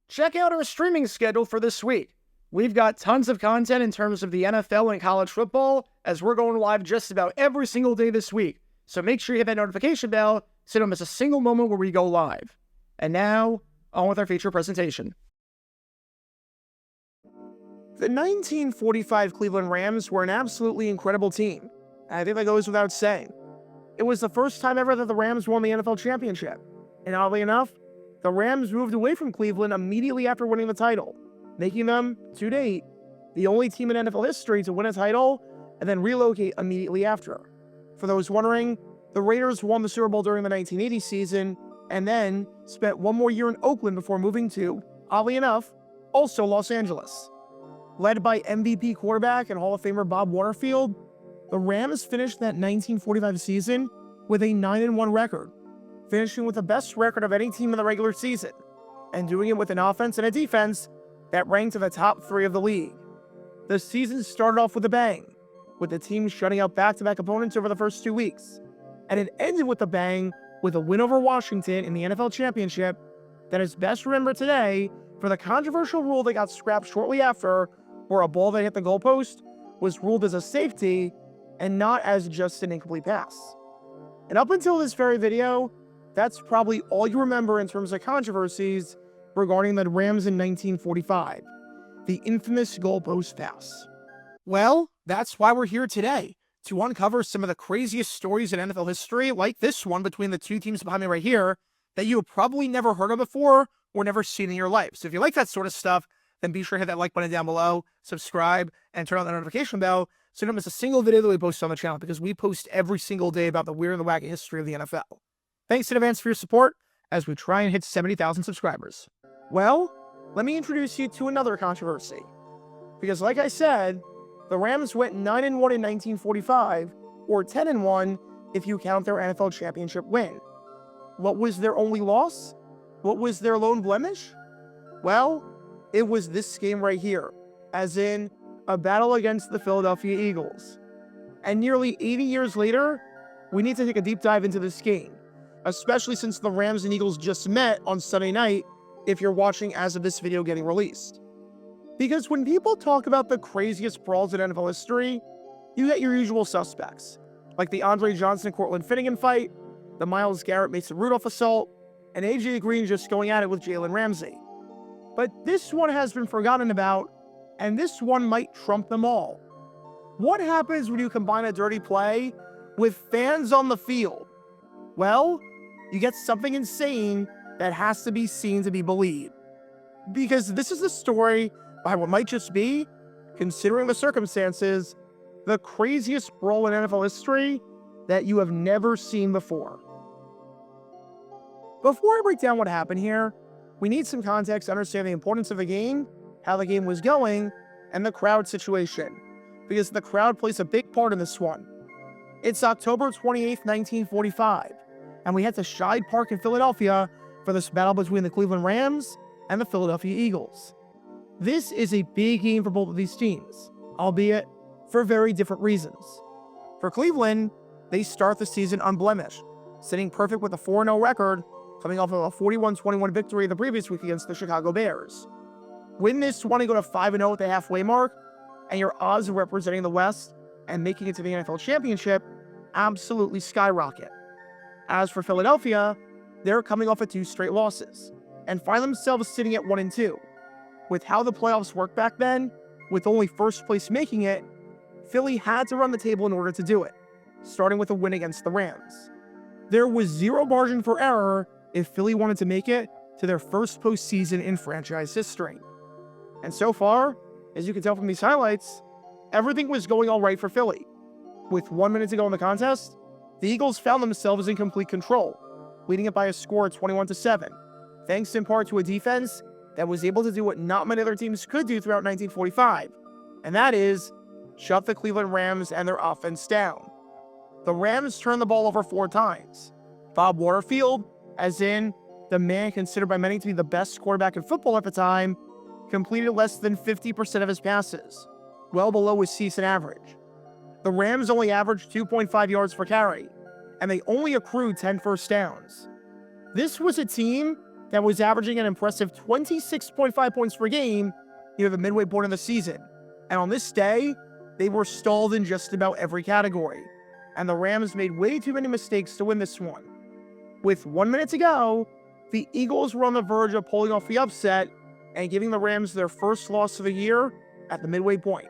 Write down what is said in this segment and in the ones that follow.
check out our streaming schedule for this week. We've got tons of content in terms of the NFL and college football, as we're going live just about every single day this week. So make sure you hit that notification bell so you don't miss a single moment where we go live. And now, on with our feature presentation. The 1945 Cleveland Rams were an absolutely incredible team. I think that goes without saying. It was the first time ever that the Rams won the NFL championship. And oddly enough, the Rams moved away from Cleveland immediately after winning the title, making them, to date, the only team in NFL history to win a title and then relocate immediately after. For those wondering, the Raiders won the Super Bowl during the 1980 season and then spent one more year in Oakland before moving to, oddly enough, also Los Angeles. Led by MVP quarterback and Hall of Famer Bob Waterfield, the Rams finished that 1945 season with a 9-1 record, finishing with the best record of any team in the regular season, and doing it with an offense and a defense that ranked in the top 3 of the league. The season started off with a bang, with the team shutting out back-to-back opponents over the first 2 weeks, and it ended with a bang with a win over Washington in the NFL Championship that is best remembered today for the controversial rule that got scrapped shortly after, where a ball that hit the goalpost was ruled as a safety and not as just an incomplete pass. And up until this very video, that's probably all you remember in terms of controversies regarding the Rams in 1945, the infamous goalpost pass. Well, that's why we're here today, to uncover some of the craziest stories in NFL history, like this one between the two teams behind me right here, that you have probably never heard of before or never seen in your life. So if you like that sort of stuff, then be sure to hit that like button down below, subscribe, and turn on the notification bell so you don't miss a single video that we post on the channel, because we post every single day about the weird and the wacky history of the NFL. Thanks in advance for your support as we try and hit 70,000 subscribers. Well, let me introduce you to another controversy. Because like I said, the Rams went 9-1 in 1945, or 10-1 if you count their NFL championship win. What was their only loss? What was their lone blemish? Well, it was this game right here, as in a battle against the Philadelphia Eagles. And nearly 80 years later, we need to take a deep dive into this game, especially since the Rams and Eagles just met on Sunday night, if you're watching as of this video getting released. Because when people talk about the craziest brawls in NFL history, you get your usual suspects, like the Andre Johnson-Cortland Finnegan fight, the Myles Garrett-Mason Rudolph assault, and AJ Green just going at it with Jalen Ramsey. But this one has been forgotten about, and this one might trump them all. What happens when you combine a dirty play with fans on the field? Well, you get something insane that has to be seen to be believed. Because this is the story behind what might just be, considering the circumstances, the craziest brawl in NFL history that you have never seen before. Before I break down what happened here, we need some context to understand the importance of the game, how the game was going, and the crowd situation, because the crowd plays a big part in this one. It's October 28th, 1945, and we head to Shibe Park in Philadelphia for this battle between the Cleveland Rams and the Philadelphia Eagles. This is a big game for both of these teams, albeit for very different reasons. For Cleveland, they start the season unblemished, sitting perfect with a 4-0 record, coming off of a 41-21 victory the previous week against the Chicago Bears. Win this one and go to 5-0 at the halfway mark, and your odds of representing the West and making it to the NFL Championship absolutely skyrocket. As for Philadelphia, they're coming off of 2 straight losses, and find themselves sitting at 1-2. With how the playoffs worked back then, with only first place making it, Philly had to run the table in order to do it, starting with a win against the Rams. There was zero margin for error if Philly wanted to make it to their first postseason in franchise history. And so far, as you can tell from these highlights, everything was going all right for Philly. With 1 minute to go in the contest, the Eagles found themselves in complete control, leading it by a score of 21-7, thanks in part to a defense that was able to do what not many other teams could do throughout 1945, and that is shut the Cleveland Rams and their offense down. The Rams turned the ball over 4 times. Bob Waterfield, as in the man considered by many to be the best quarterback in football at the time, completed less than 50% of his passes, well below his season average. The Rams only averaged 2.5 yards per carry, and they only accrued 10 first downs. This was a team that was averaging an impressive 26.5 points per game near the midway point of the season. And on this day, they were stalled in just about every category. And the Rams made way too many mistakes to win this one. With 1 minute to go, the Eagles were on the verge of pulling off the upset and giving the Rams their first loss of the year at the midway point.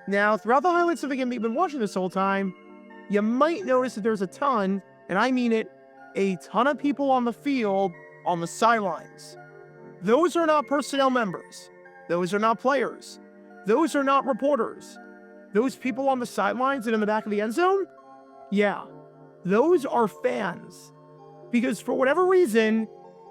Now, throughout the highlights of the game that you've been watching this whole time, you might notice that there's a ton, and I mean it, a ton of people on the field on the sidelines. Those are not personnel members. Those are not players. Those are not reporters. Those people on the sidelines and in the back of the end zone? Yeah, those are fans. Because for whatever reason,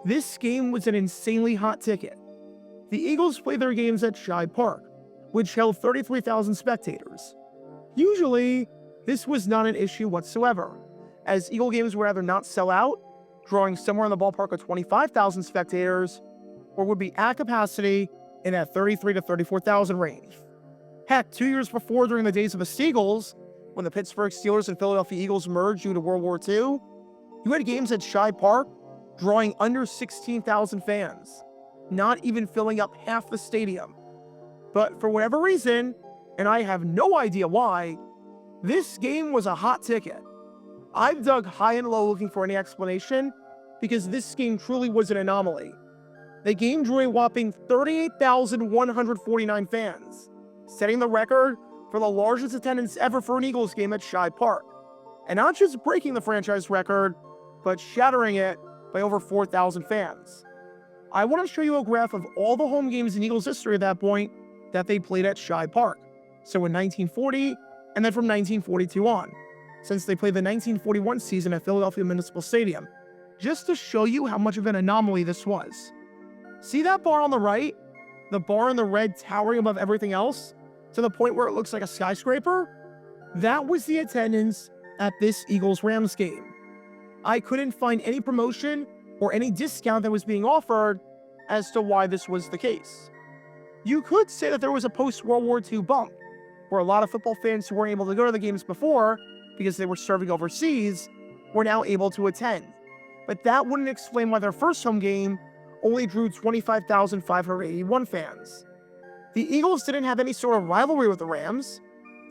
this game was an insanely hot ticket. The Eagles played their games at Shibe Park, which held 33,000 spectators. Usually, this was not an issue whatsoever, as Eagle games would either not sell out, drawing somewhere in the ballpark of 25,000 spectators, or would be at capacity in that 33,000 to 34,000 range. Heck, 2 years before, during the days of the Steagles, when the Pittsburgh Steelers and Philadelphia Eagles merged due to World War II, you had games at Shibe Park drawing under 16,000 fans, not even filling up half the stadium. But for whatever reason, and I have no idea why, this game was a hot ticket. I've dug high and low looking for any explanation, because this game truly was an anomaly. The game drew a whopping 38,149 fans, setting the record for the largest attendance ever for an Eagles game at Shibe Park. And not just breaking the franchise record, but shattering it by over 4,000 fans. I want to show you a graph of all the home games in Eagles history at that point that they played at Shibe Park. So in 1940, and then from 1942 on, since they played the 1941 season at Philadelphia Municipal Stadium, just to show you how much of an anomaly this was. See that bar on the right? The bar in the red towering above everything else, to the point where it looks like a skyscraper? That was the attendance at this Eagles-Rams game. I couldn't find any promotion or any discount that was being offered as to why this was the case. You could say that there was a post-World War II bump, where a lot of football fans who weren't able to go to the games before, because they were serving overseas, were now able to attend. But that wouldn't explain why their first home game only drew 25,581 fans. The Eagles didn't have any sort of rivalry with the Rams.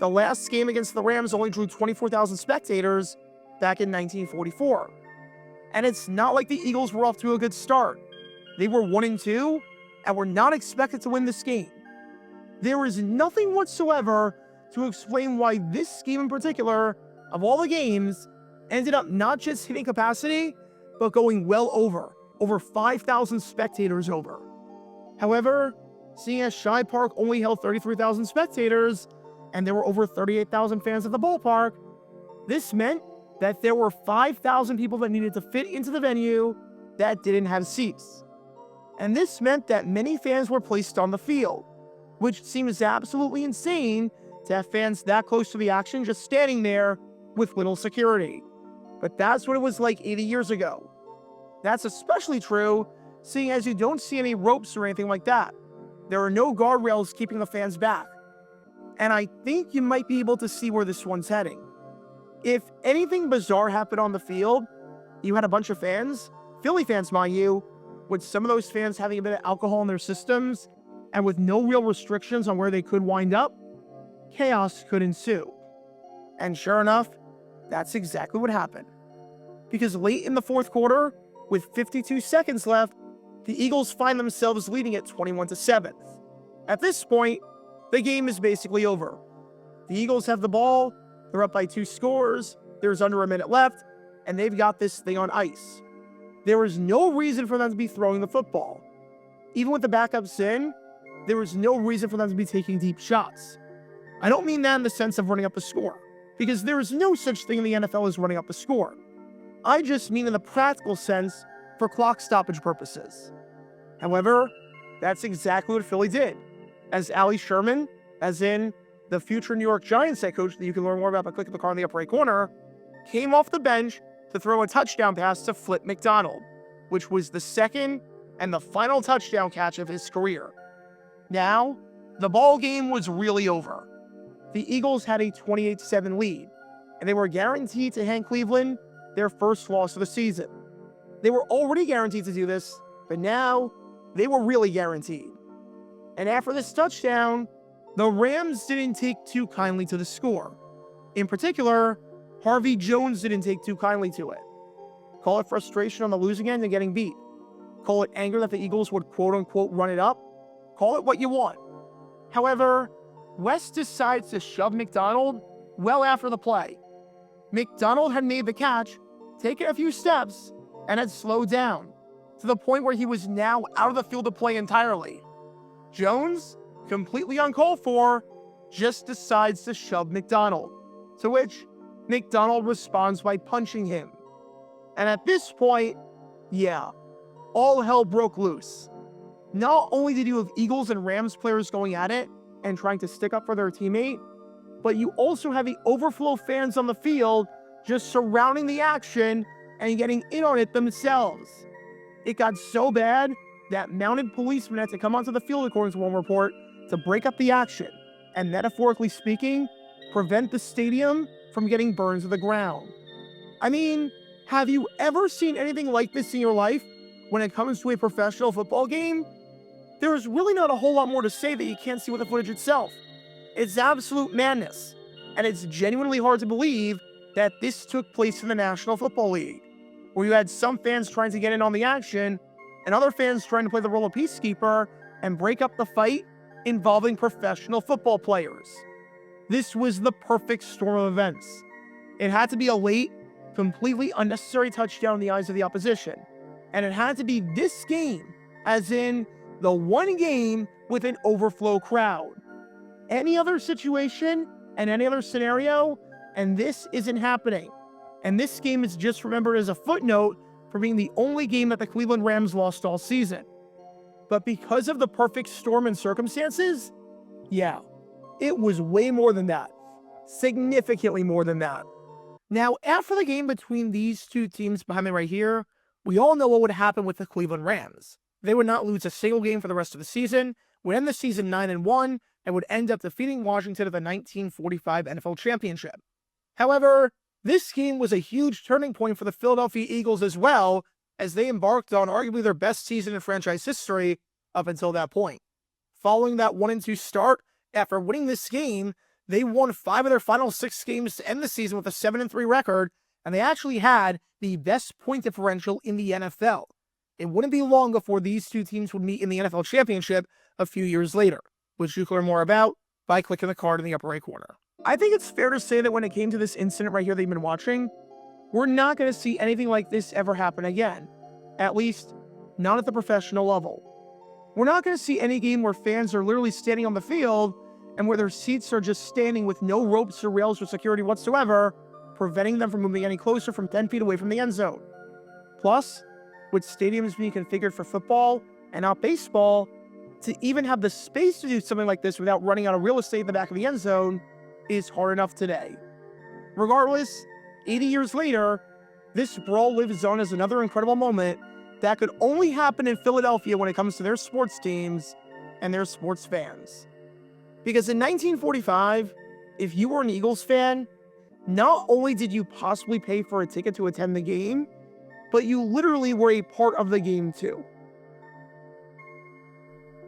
The last game against the Rams only drew 24,000 spectators back in 1944. And it's not like the Eagles were off to a good start. They were 1-2 and were not expected to win this game. There is nothing whatsoever to explain why this game in particular, of all the games, ended up not just hitting capacity, but going well over 5,000 spectators over. However, seeing as Shibe Park only held 33,000 spectators, and there were over 38,000 fans at the ballpark, this meant that there were 5,000 people that needed to fit into the venue that didn't have seats. And this meant that many fans were placed on the field, which seems absolutely insane to have fans that close to the action just standing there with little security. But that's what it was like 80 years ago. That's especially true, seeing as you don't see any ropes or anything like that. There are no guardrails keeping the fans back. And I think you might be able to see where this one's heading. If anything bizarre happened on the field, you had a bunch of fans, Philly fans mind you, with some of those fans having a bit of alcohol in their systems, and with no real restrictions on where they could wind up, chaos could ensue. And sure enough, that's exactly what happened. Because late in the fourth quarter, with 52 seconds left, the Eagles find themselves leading at 21-7. At this point, the game is basically over. The Eagles have the ball, they're up by 2 scores, there's under a minute left, and they've got this thing on ice. There is no reason for them to be throwing the football. Even with the backups in, there is no reason for them to be taking deep shots. I don't mean that in the sense of running up the score, because there is no such thing in the NFL as running up the score. I just mean in the practical sense for clock stoppage purposes. However, that's exactly what Philly did, as Ali Sherman, as in the future New York Giants head coach that you can learn more about by clicking the card in the upper right corner, came off the bench to throw a touchdown pass to Flip McDonald, which was the second and the final touchdown catch of his career. Now, the ball game was really over. The Eagles had a 28-7 lead, and they were guaranteed to hand Cleveland their first loss of the season. They were already guaranteed to do this But now, they were really guaranteed. And after this touchdown, the Rams didn't take too kindly to the score. In particular, Harvey Jones didn't take too kindly to it. Call it frustration on the losing end and getting beat. Call it anger that the Eagles would quote-unquote run it up. Call it what you want. However, West decides to shove McDonald well after the play. McDonald had made the catch, taken a few steps, and had slowed down to the point where he was now out of the field of play entirely. Jones, completely uncalled for, just decides to shove McDonald, to which McDonald responds by punching him. And at this point, yeah, all hell broke loose. Not only did you have Eagles and Rams players going at it and trying to stick up for their teammate, but you also have the overflow fans on the field just surrounding the action and getting in on it themselves. It got so bad that mounted policemen had to come onto the field, according to one report, to break up the action and, metaphorically speaking, prevent the stadium from getting burned to the ground. I mean, have you ever seen anything like this in your life when it comes to a professional football game? There's really not a whole lot more to say that you can't see with the footage itself. It's absolute madness, and it's genuinely hard to believe that this took place in the National Football League, where you had some fans trying to get in on the action and other fans trying to play the role of peacekeeper and break up the fight involving professional football players. This was the perfect storm of events. It had to be a late, completely unnecessary touchdown in the eyes of the opposition, and it had to be this game, as in the one game with an overflow crowd. Any other situation and any other scenario, and this isn't happening. And this game is just remembered as a footnote for being the only game that the Cleveland Rams lost all season. But because of the perfect storm and circumstances, yeah, it was way more than that. Significantly more than that. Now, after the game between these two teams behind me right here, we all know what would happen with the Cleveland Rams. They would not lose a single game for the rest of the season, would end the season 9-1, and would end up defeating Washington at the 1945 NFL Championship. However, this game was a huge turning point for the Philadelphia Eagles as well, as they embarked on arguably their best season in franchise history up until that point. Following that 1-2 start, after winning this game, they won 5 of their final 6 games to end the season with a 7-3 record, and they actually had the best point differential in the NFL. It wouldn't be long before these two teams would meet in the NFL Championship a few years later, which you can learn more about by clicking the card in the upper right corner. I think it's fair to say that when it came to this incident right here that you've been watching, we're not going to see anything like this ever happen again. At least, not at the professional level. We're not going to see any game where fans are literally standing on the field and where their seats are just standing with no ropes or rails or security whatsoever, preventing them from moving any closer from 10 feet away from the end zone. Plus, with stadiums being configured for football and not baseball, to even have the space to do something like this without running out of real estate in the back of the end zone is hard enough today. Regardless, 80 years later, this brawl lives on as another incredible moment that could only happen in Philadelphia when it comes to their sports teams and their sports fans. Because in 1945, if you were an Eagles fan, not only did you possibly pay for a ticket to attend the game, but you literally were a part of the game too.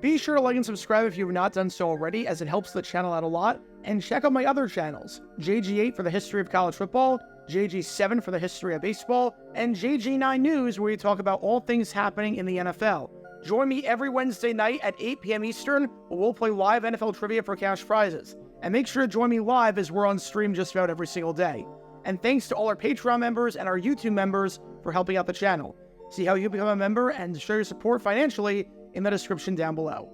Be sure to like and subscribe if you have not done so already, as it helps the channel out a lot, and check out my other channels, JG8 for the history of college football, JG7 for the history of baseball, and JG9 News, where we talk about all things happening in the NFL. Join me every Wednesday night at 8 p.m. Eastern, where we'll play live NFL trivia for cash prizes. And make sure to join me live, as we're on stream just about every single day. And thanks to all our Patreon members and our YouTube members for helping out the channel. See how you become a member and show your support financially in the description down below.